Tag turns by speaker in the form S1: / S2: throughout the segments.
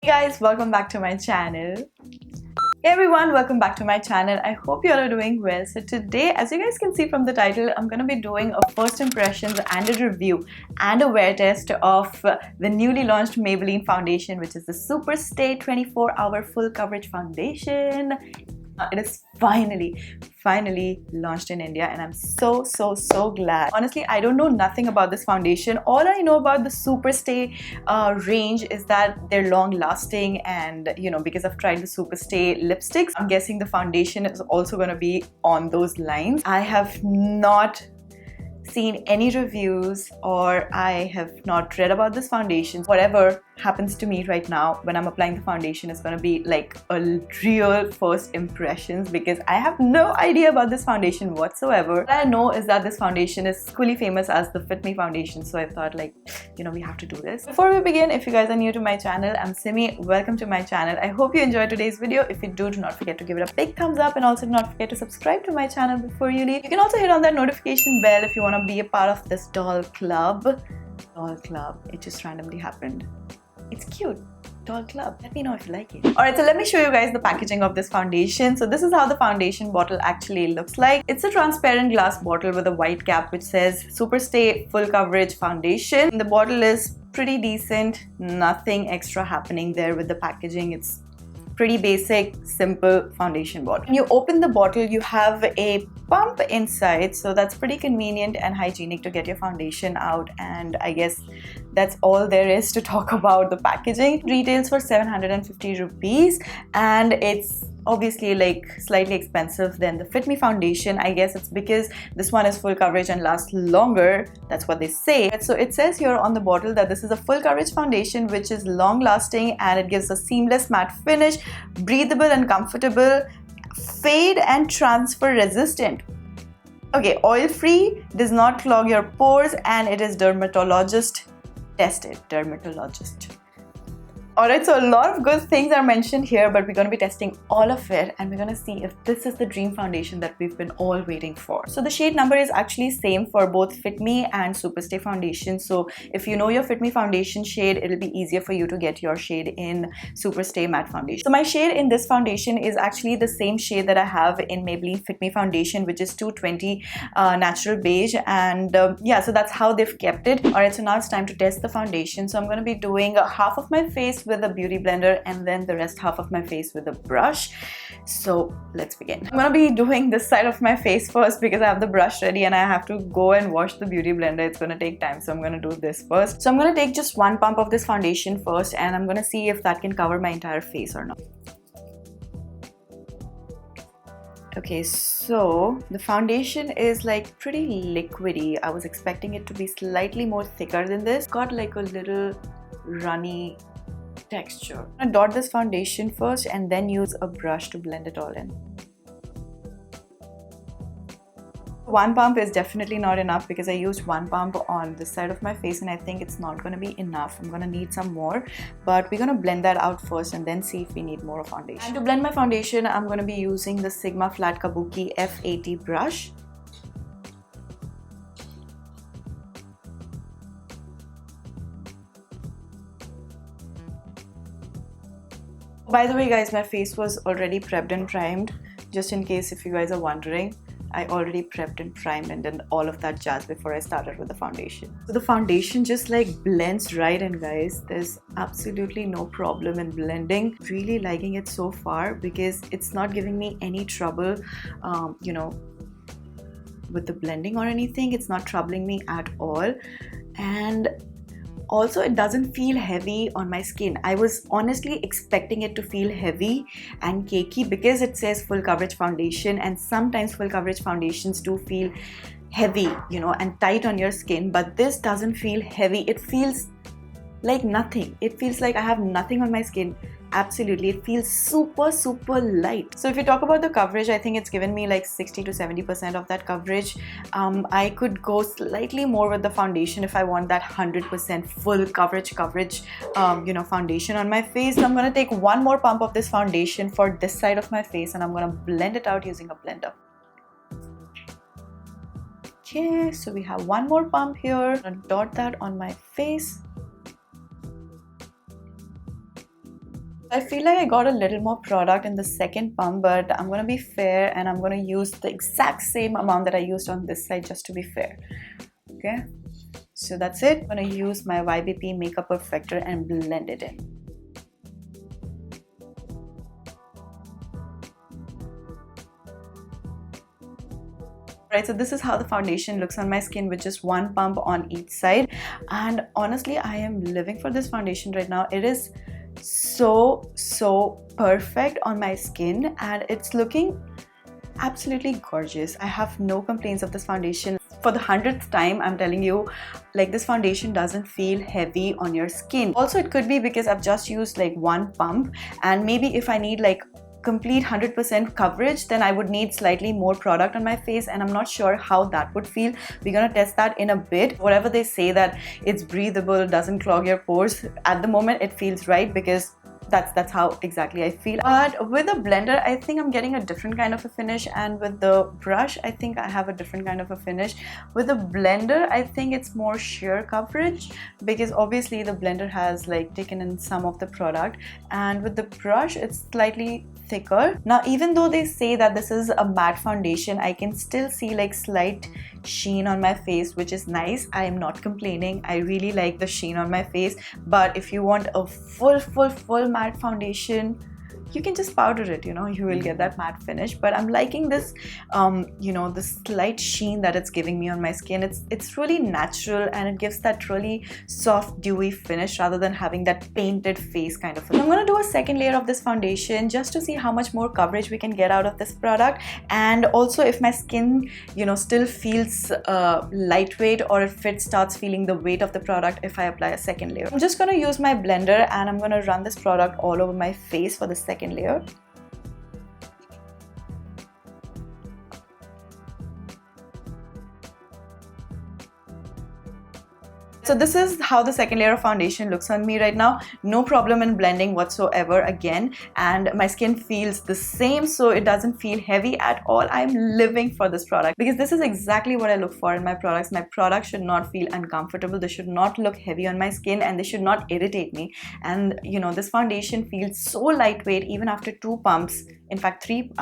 S1: Hey guys, welcome back to my channel. Hey everyone, welcome back to my channel. I hope you all are doing well. So today, as you guys can see from the title, I'm going to be doing a first impressions and a review and a wear test of the newly launched Maybelline foundation, which is the Super Stay 24-hour full coverage foundation. It is finally launched in India, and I'm so glad. Honestly, I don't know nothing about this foundation. All I know about the Super Stay range is that they're long lasting, and because I've tried the Super Stay lipsticks, I'm guessing the foundation is also going to be on those lines. I have not seen any reviews or I have not read about this foundation. Whatever happens to me right now when I'm applying the foundation is going to be like a real first impressions, because I have no idea about this foundation whatsoever. What I know is that this foundation is equally famous as the Fit Me foundation, so I thought we have to do this. Before we begin, if you guys are new to my channel, I'm Simmy. Welcome to my channel. I hope you enjoyed today's video. If you do not forget to give it a big thumbs up, and also do not forget to subscribe to my channel before you leave. You can also hit on that notification bell if you want to be a part of this doll club. It just randomly happened. It's cute. Doll club. Let me know if you like it. Alright, so let me show you guys the packaging of this foundation. So this is how the foundation bottle actually looks like. It's a transparent glass bottle with a white cap which says Super Stay Full Coverage Foundation. The bottle is pretty decent. Nothing extra happening there with the packaging. It's pretty basic, simple foundation bottle. When you open the bottle, you have a pump inside, so that's pretty convenient and hygienic to get your foundation out, and I guess that's all there is to talk about the packaging. It retails for 750 rupees, and it's obviously slightly expensive than the Fit Me foundation. I guess it's because this one is full coverage and lasts longer. That's what they say. So it says here on the bottle that this is a full coverage foundation which is long lasting, and it gives a seamless matte finish, breathable and comfortable, fade and transfer resistant. Okay, oil free, does not clog your pores, and it is dermatologist tested. Alright, so a lot of good things are mentioned here, but we're going to be testing all of it, and we're going to see if this is the dream foundation that we've been all waiting for. So the shade number is actually same for both Fit Me and Super Stay foundation. So if you know your Fit Me foundation shade, it'll be easier for you to get your shade in Super Stay matte foundation. So my shade in this foundation is actually the same shade that I have in Maybelline Fit Me foundation, which is 220 natural beige, and yeah, so that's how they've kept it. Alright, so now it's time to test the foundation. So I'm going to be doing half of my face with a beauty blender and then the rest half of my face with a brush. So let's begin. I'm gonna be doing this side of my face first because I have the brush ready and I have to go and wash the beauty blender. It's gonna take time, so I'm gonna do this first. So I'm gonna take just one pump of this foundation first, and I'm gonna see if that can cover my entire face or not. Okay, so the foundation is pretty liquidy. I was expecting it to be slightly more thicker than this. Got a little runny texture. I'm gonna dot this foundation first and then use a brush to blend it all in. One pump is definitely not enough because I used one pump on this side of my face, and I think it's not going to be enough. I'm going to need some more, but we're going to blend that out first and then see if we need more foundation. And to blend my foundation, I'm going to be using the Sigma Flat Kabuki F80 brush. By the way guys, my face was already prepped and primed, just in case if you guys are wondering. I already prepped and primed and done all of that jazz before I started with the foundation. So the foundation just blends right in, guys. There's absolutely no problem in blending. Really liking it so far because it's not giving me any trouble with the blending or anything. It's not troubling me at all, and also it doesn't feel heavy on my skin. I was honestly expecting it to feel heavy and cakey because it says full coverage foundation, and sometimes full coverage foundations do feel heavy, and tight on your skin, but this doesn't feel heavy. It feels like nothing. It feels like I have nothing on my skin. Absolutely, it feels super light. So if you talk about the coverage, I think it's given me 60 to 70% of that coverage. I could go slightly more with the foundation if I want that 100% full coverage foundation on my face. So I'm gonna take one more pump of this foundation for this side of my face, and I'm gonna blend it out using a blender. Okay, so we have one more pump here. I'm gonna dot that on my face. I feel like I got a little more product in the second pump, but I'm gonna be fair and I'm gonna use the exact same amount that I used on this side just to be fair. Okay, so that's it. I'm gonna use my YBP Makeup Perfector and blend it in. Right, so this is how the foundation looks on my skin with just one pump on each side, and honestly I am living for this foundation right now. It is so perfect on my skin and it's looking absolutely gorgeous. I have no complaints of this foundation. For the 100th time I'm telling you, like, this foundation doesn't feel heavy on your skin. Also, it could be because I've just used like one pump, and maybe if I need like complete 100% coverage, then I would need slightly more product on my face, and I'm not sure how that would feel. We're gonna test that in a bit. Whatever they say that it's breathable, doesn't clog your pores, at the moment it feels right because that's how exactly I feel. But with a blender I think I'm getting a different kind of a finish, and with the brush I think I have a different kind of a finish. With the blender I think it's more sheer coverage because obviously the blender has like taken in some of the product, and with the brush it's slightly thicker. Now even though they say that this is a matte foundation, I can still see like slight sheen on my face, which is nice. I am not complaining. I really like the sheen on my face, but if you want a full matte foundation, you can just powder it, you know, you will get that matte finish. But I'm liking this you know, the slight sheen that it's giving me on my skin. It's really natural and it gives that really soft dewy finish rather than having that painted face kind of. So I'm going to do a second layer of this foundation just to see how much more coverage we can get out of this product, and also if my skin, you know, still feels lightweight, or if it starts feeling the weight of the product if I apply a second layer. I'm just going to use my blender and I'm going to run this product all over my face for the second layer. So this is how the second layer of foundation looks on me right now. No problem in blending whatsoever again, and my skin feels the same, so it doesn't feel heavy at all. I'm living for this product because this is exactly what I look for in my products. My products should not feel uncomfortable, they should not look heavy on my skin, and they should not irritate me. And you know, this foundation feels so lightweight even after 2 pumps, in fact 3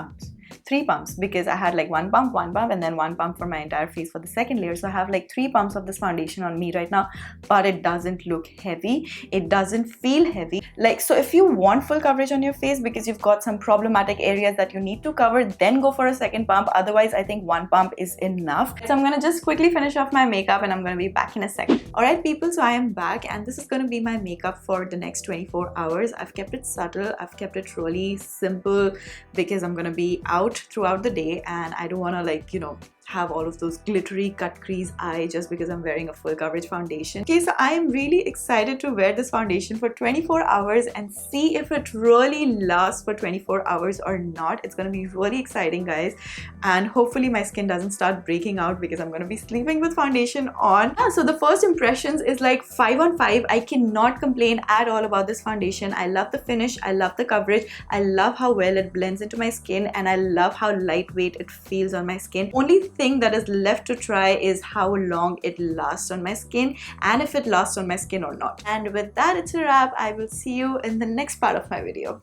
S1: pumps, because I had like one pump and then one pump for my entire face for the second layer. So I have like 3 pumps of this foundation on me right now, but it doesn't look heavy, it doesn't feel heavy. Like, so if you want full coverage on your face because you've got some problematic areas that you need to cover, then go for a second pump. Otherwise I think 1 pump is enough. So I'm gonna just quickly finish off my makeup and I'm gonna be back in a second. Alright people, so I am back and this is gonna be my makeup for the next 24 hours. I've kept it subtle, I've kept it really simple because I'm gonna be out throughout the day and I don't want to, like, you know, have all of those glittery cut crease eye just because I'm wearing a full coverage foundation. Okay, so I am really excited to wear this foundation for 24 hours and see if it really lasts for 24 hours or not. It's gonna be really exciting, guys, and hopefully my skin doesn't start breaking out because I'm gonna be sleeping with foundation on. So the first impressions is like 5 on 5. I cannot complain at all about this foundation. I love the finish, I love the coverage, I love how well it blends into my skin, and I love how lightweight it feels on my skin. Only thing that is left to try is how long it lasts on my skin and if it lasts on my skin or not. And with that, it's a wrap. I will see you in the next part of my video.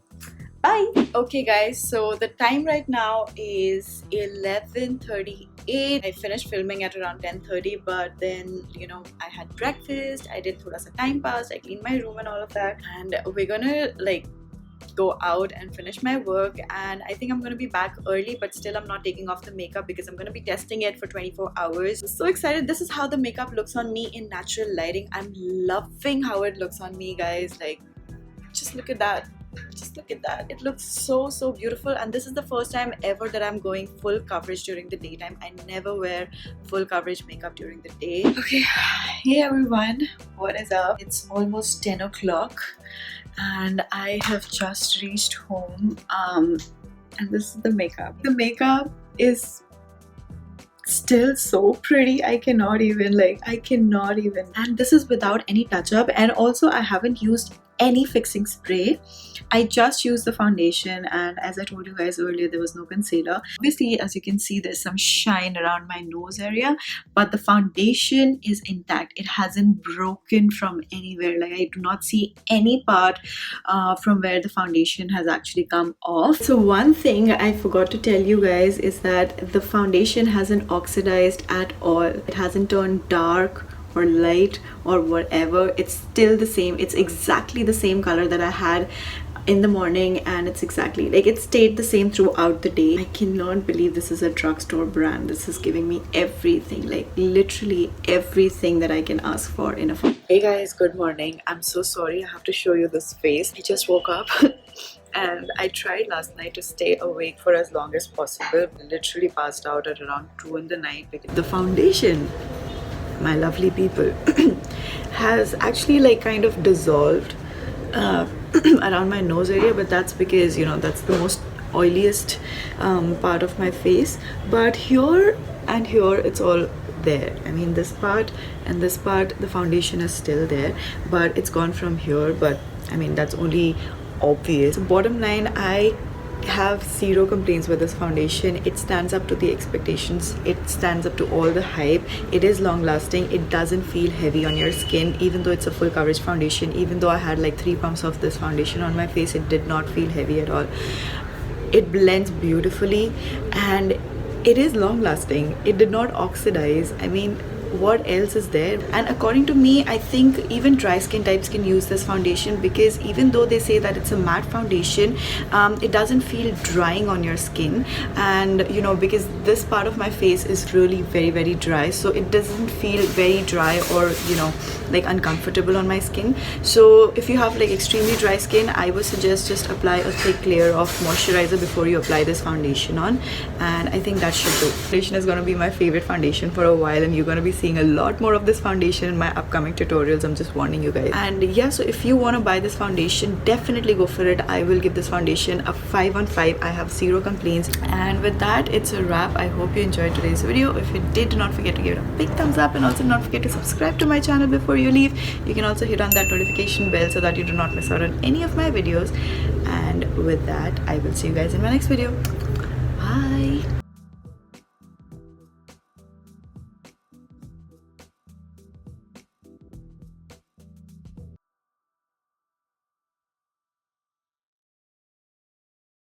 S1: Bye. Okay guys, so the time right now is 11:38. I finished filming at around 10:30, but then, you know, I had breakfast, I did thoda sa time pass, I cleaned my room and all of that, and we're gonna like go out and finish my work. And I think I'm gonna be back early, but still I'm not taking off the makeup because I'm gonna be testing it for 24 hours. So excited. This is how the makeup looks on me in natural lighting. I'm loving how it looks on me, guys. Like, just look at that. Just look at that. It looks so beautiful, and this is the first time ever that I'm going full coverage during the daytime. I never wear full coverage makeup during the day. Okay, hey everyone, what is up? It's almost 10 o'clock and I have just reached home, and this is the makeup. The makeup is still so pretty. I cannot even, and this is without any touch-up, and also I haven't used any fixing spray. I just used the foundation, and as I told you guys earlier, there was no concealer. Obviously, as you can see, there's some shine around my nose area, but the foundation is intact. It hasn't broken from anywhere. Like, I do not see any part from where the foundation has actually come off. So one thing I forgot to tell you guys is that the foundation hasn't oxidized at all. It hasn't turned dark or light or whatever. It's still the same. It's exactly the same color that I had in the morning, and it's exactly like it stayed the same throughout the day. I cannot believe this is a drugstore brand. This is giving me everything, like literally everything that I can ask for in a phone. Hey guys, good morning. I'm so sorry I have to show you this face. I just woke up and I tried last night to stay awake for as long as possible. I literally passed out at around 2 in the night because the foundation, my lovely people, has actually like kind of dissolved around my nose area, but that's because, you know, that's the most oiliest part of my face. But here and here, it's all there. I mean, this part and this part, the foundation is still there, but it's gone from here. But I mean, that's only obvious. So bottom line, I have zero complaints with this foundation. It stands up to the expectations. It stands up to all the hype. It is long lasting. It doesn't feel heavy on your skin, even though it's a full coverage foundation. Even though I had like 3 pumps of this foundation on my face, it did not feel heavy at all. It blends beautifully and it is long lasting. It did not oxidize. I mean, what else is there? And according to me, I think even dry skin types can use this foundation, because even though they say that it's a matte foundation, it doesn't feel drying on your skin. And you know, because this part of my face is really very, very dry, so it doesn't feel very dry or, you know, like uncomfortable on my skin. So if you have like extremely dry skin, I would suggest just apply a thick layer of moisturizer before you apply this foundation on, and I think that should do. Foundation is going to be my favorite foundation for a while, and you're going to be seeing a lot more of this foundation in my upcoming tutorials. I'm just warning you guys. And yeah, so if you want to buy this foundation, definitely go for it. I will give this foundation a 5 on 5. I have zero complaints. And with that, it's a wrap. I hope you enjoyed today's video. If you did, do not forget to give it a big thumbs up, and also do not forget to subscribe to my channel before you leave. You can also hit on that notification bell so that you do not miss out on any of my videos. And with that, I will see you guys in my next video. Bye.